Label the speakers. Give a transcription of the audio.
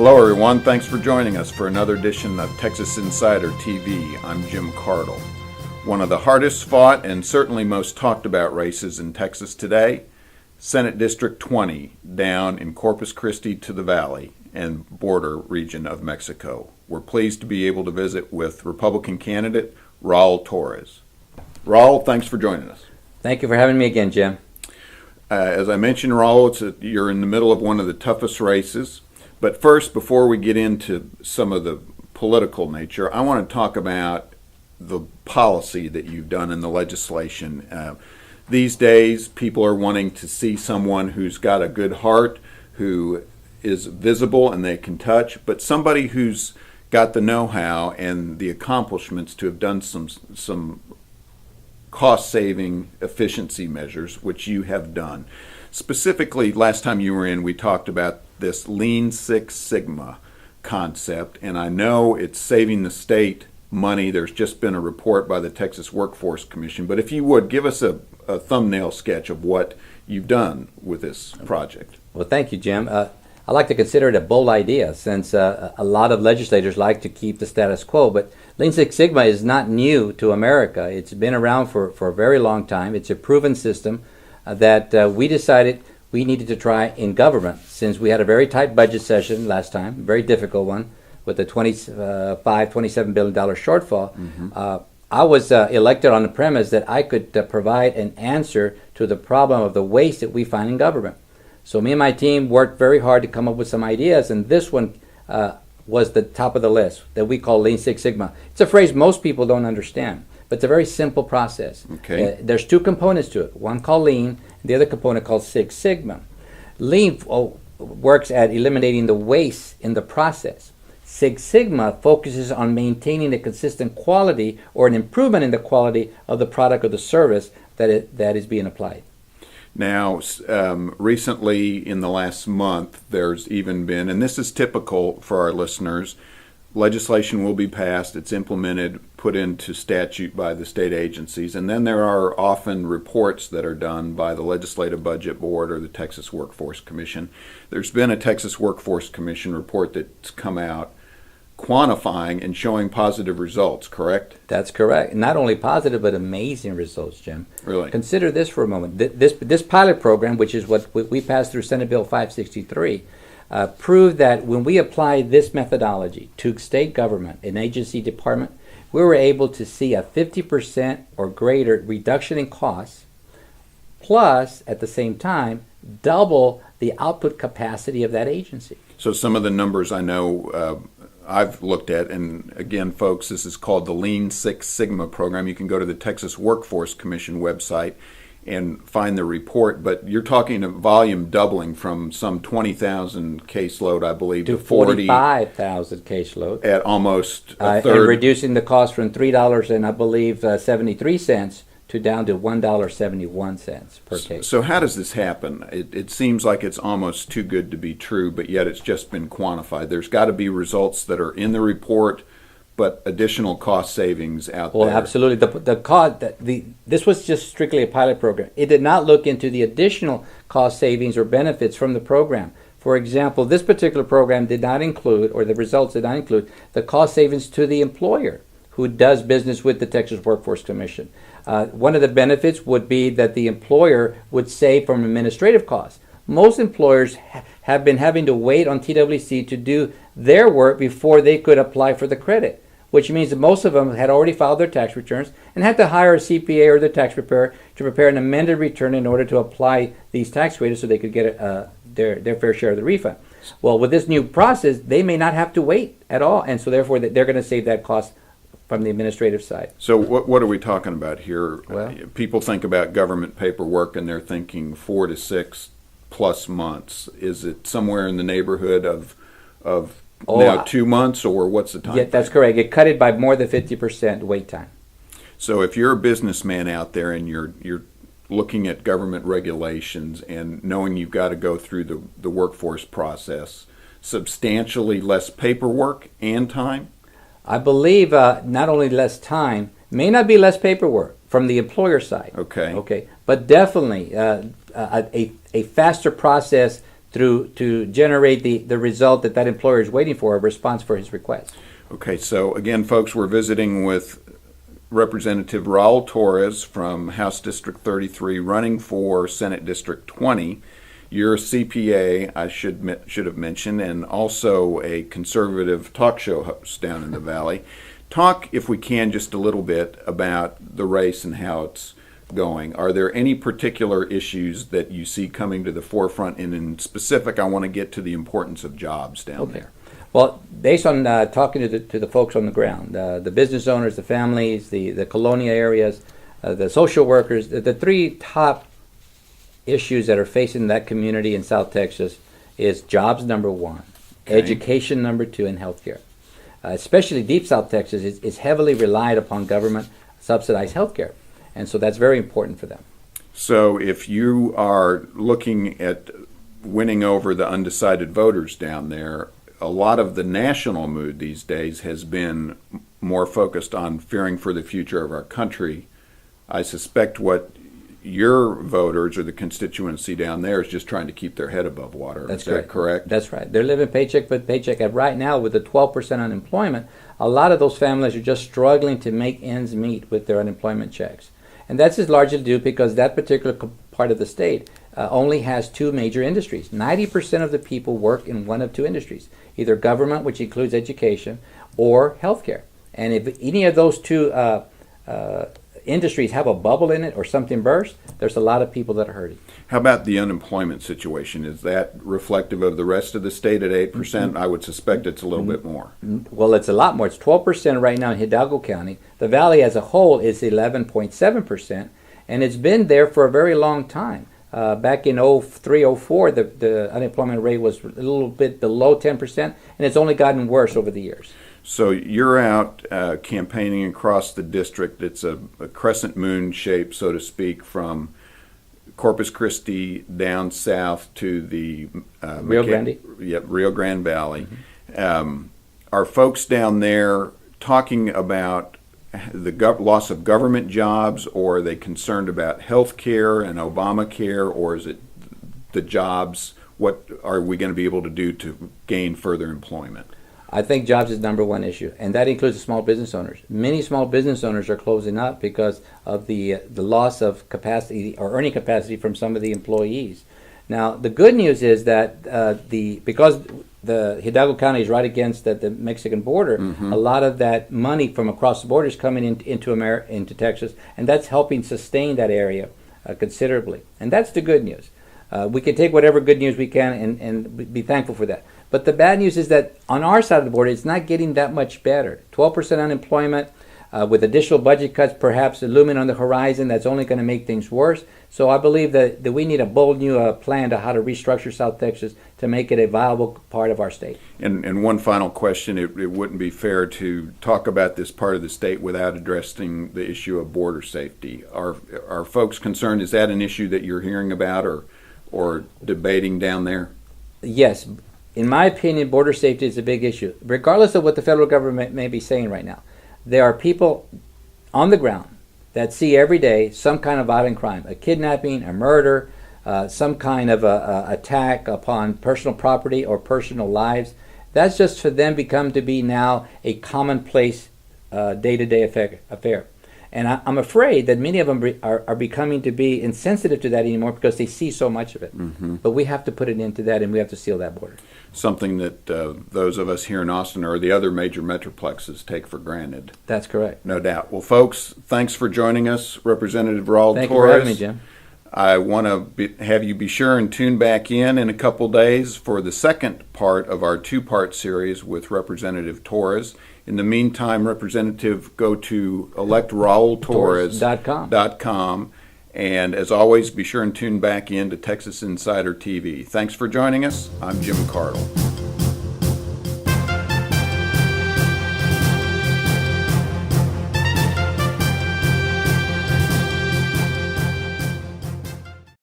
Speaker 1: Hello, everyone. Thanks for joining us for another edition of Texas Insider TV. I'm Jim Cardle. One of the hardest fought and certainly most talked about races in Texas today, Senate District 20 down in Corpus Christi to the Valley and border region of Mexico. We're pleased to be able to visit with Republican candidate Raul Torres. Raul, thanks for joining us.
Speaker 2: Thank you for having me again, Jim.
Speaker 1: As I mentioned, Raul, you're in the middle of one of the toughest races. But first, before we get into some of the political nature, I want to talk about the policy that you've done in the legislation. These days, people are wanting to see someone who's got a good heart, who is visible and they can touch, but somebody who's got the know-how and the accomplishments to have done some cost-saving efficiency measures, which you have done. Specifically, last time you were in, we talked about this Lean Six Sigma concept, and I know it's saving the state money. There's just been a report by the Texas Workforce Commission, but if you would, give us a thumbnail sketch of what you've done with this project.
Speaker 2: Well, thank you, Jim. I like to consider it a bold idea since a lot of legislators like to keep the status quo, but Lean Six Sigma is not new to America. It's been around for a very long time. It's a proven system that we decided we needed to try in government since we had a very tight budget session last time, a very difficult one with a $27 billion shortfall. Mm-hmm. I was elected on the premise that I could provide an answer to the problem of the waste that we find in government. So me and my team worked very hard to come up with some ideas, and this one was the top of the list that we call Lean Six Sigma. It's a phrase most people don't understand, but it's a very simple process.
Speaker 1: Okay.
Speaker 2: There's two components to it, one called Lean, and the other component called Six Sigma. Lean works at eliminating the waste in the process. Six Sigma focuses on maintaining a consistent quality or an improvement in the quality of the product or the service that is being applied.
Speaker 1: Now, recently in the last month, there's even been, and this is typical for our listeners, legislation will be passed, it's implemented, put into statute by the state agencies, and then there are often reports that are done by the Legislative Budget Board or the Texas Workforce Commission. There's been a Texas Workforce Commission report that's come out quantifying and showing positive results, correct?
Speaker 2: That's correct. Not only positive, but amazing results, Jim.
Speaker 1: Really? Consider
Speaker 2: this for a moment. This pilot program, which is what we passed through Senate Bill 563, proved that when we applied this methodology to state government, an agency department, we were able to see a 50% or greater reduction in costs, plus, at the same time, double the output capacity of that agency.
Speaker 1: So some of the numbers I know I've looked at, and again, folks, this is called the Lean Six Sigma program. You can go to the Texas Workforce Commission website and find the report, but you're talking a volume doubling from some 20,000 caseload, I believe,
Speaker 2: to 45,000 caseload.
Speaker 1: At almost a third.
Speaker 2: And reducing the cost from $3 and I believe 73 cents to down to $1.71 per case.
Speaker 1: So how does this happen? It seems like it's almost too good to be true, but yet it's just been quantified. There's got to be results that are in the report, but additional cost savings out there.
Speaker 2: Well, absolutely. This was just strictly a pilot program. It did not look into the additional cost savings or benefits from the program. For example, this particular program did not include, or the results did not include, the cost savings to the employer who does business with the Texas Workforce Commission. One of the benefits would be that the employer would save from administrative costs. Most employers have been having to wait on TWC to do their work before they could apply for the credit, which means that most of them had already filed their tax returns and had to hire a CPA or their tax preparer to prepare an amended return in order to apply these tax credits so they could get their fair share of the refund. Well, with this new process, they may not have to wait at all, and so therefore they're going to save that cost from the administrative side.
Speaker 1: So what are we talking about here?
Speaker 2: Well,
Speaker 1: people think about government paperwork and they're thinking 4 to 6 plus months. Is it somewhere in the neighborhood of now 2 months, or what's the time?
Speaker 2: Yeah, that's correct. It cut it by more than 50% wait time.
Speaker 1: So if you're a businessman out there and you're looking at government regulations and knowing you've got to go through the workforce process, substantially less paperwork and time?
Speaker 2: I believe not only less time, may not be less paperwork from the employer side.
Speaker 1: Okay.
Speaker 2: But definitely a faster process to generate the result that employer is waiting for, a response for his request.
Speaker 1: Okay, so again, folks, we're visiting with Representative Raul Torres from House District 33, running for Senate District 20. You're a CPA, I should have mentioned, and also a conservative talk show host down in the Valley. Talk, if we can, just a little bit about the race and how it's going. Are there any particular issues that you see coming to the forefront? And in specific, I want to get to the importance of jobs down there.
Speaker 2: Well, based on talking to the folks on the ground, the business owners, the families, the colonia areas, the social workers, the three top issues that are facing that community in South Texas is jobs, number one, education, number two, and healthcare. Especially deep South Texas is heavily relied upon government subsidized healthcare. And so that's very important for them.
Speaker 1: So if you are looking at winning over the undecided voters down there, a lot of the national mood these days has been more focused on fearing for the future of our country. I suspect what your voters or the constituency down there is just trying to keep their head above water.
Speaker 2: That's
Speaker 1: is that correct?
Speaker 2: That's right. They're living paycheck by paycheck. And right now, with the 12% unemployment, a lot of those families are just struggling to make ends meet with their unemployment checks. And that's just largely due because that particular part of the state only has two major industries. 90% of the people work in one of two industries, either government, which includes education, or healthcare. And if any of those two industries have a bubble in it or something burst, there's a lot of people that are hurting.
Speaker 1: How about the unemployment situation? Is that reflective of the rest of the state at 8%? Mm-hmm. I would suspect it's a little bit more.
Speaker 2: Well, it's a lot more. It's 12% right now in Hidalgo County. The valley as a whole is 11.7%, and it's been there for a very long time. Back in 03, 04, the unemployment rate was a little bit below 10%, and it's only gotten worse over the years.
Speaker 1: So you're out campaigning across the district. It's a crescent moon shape, so to speak, from Corpus Christi down south to the
Speaker 2: Rio Grande?
Speaker 1: Yep, Rio Grande Valley. Mm-hmm. Are folks down there talking about the loss of government jobs, or are they concerned about health care and Obamacare, or is it the jobs? What are we going to be able to do to gain further employment?
Speaker 2: I think jobs is number one issue, and that includes the small business owners. Many small business owners are closing up because of the loss of capacity or earning capacity from some of the employees. Now, the good news is that because the Hidalgo County is right against the Mexican border, mm-hmm. a lot of that money from across the border is coming into Texas, and that's helping sustain that area considerably. And that's the good news. We can take whatever good news we can and be thankful for that. But the bad news is that on our side of the border, it's not getting that much better. 12% unemployment, with additional budget cuts perhaps looming on the horizon, that's only going to make things worse. So I believe that we need a bold new plan to how to restructure South Texas to make it a viable part of our state.
Speaker 1: And one final question, it wouldn't be fair to talk about this part of the state without addressing the issue of border safety. Are folks concerned? Is that an issue that you're hearing about or debating down there?
Speaker 2: Yes. In my opinion, border safety is a big issue, regardless of what the federal government may be saying right now. There are people on the ground that see every day some kind of violent crime, a kidnapping, a murder, some kind of attack upon personal property or personal lives. That's just for them become to be now a commonplace day-to-day affair. And I'm afraid that many of them are becoming to be insensitive to that anymore because they see so much of it. Mm-hmm. But we have to put an end to that, and we have to seal that border.
Speaker 1: Something that those of us here in Austin or the other major metroplexes take for granted.
Speaker 2: That's correct.
Speaker 1: No doubt. Well, folks, thanks for joining us, Representative Raul Torres.
Speaker 2: Thank you for having me, Jim.
Speaker 1: I want to have you be sure and tune back in a couple days for the second part of our two-part series with Representative Torres. In the meantime, Representative, go to electraultorres.com. And as always, be sure and tune back in to Texas Insider TV. Thanks for joining us. I'm Jim Cardle.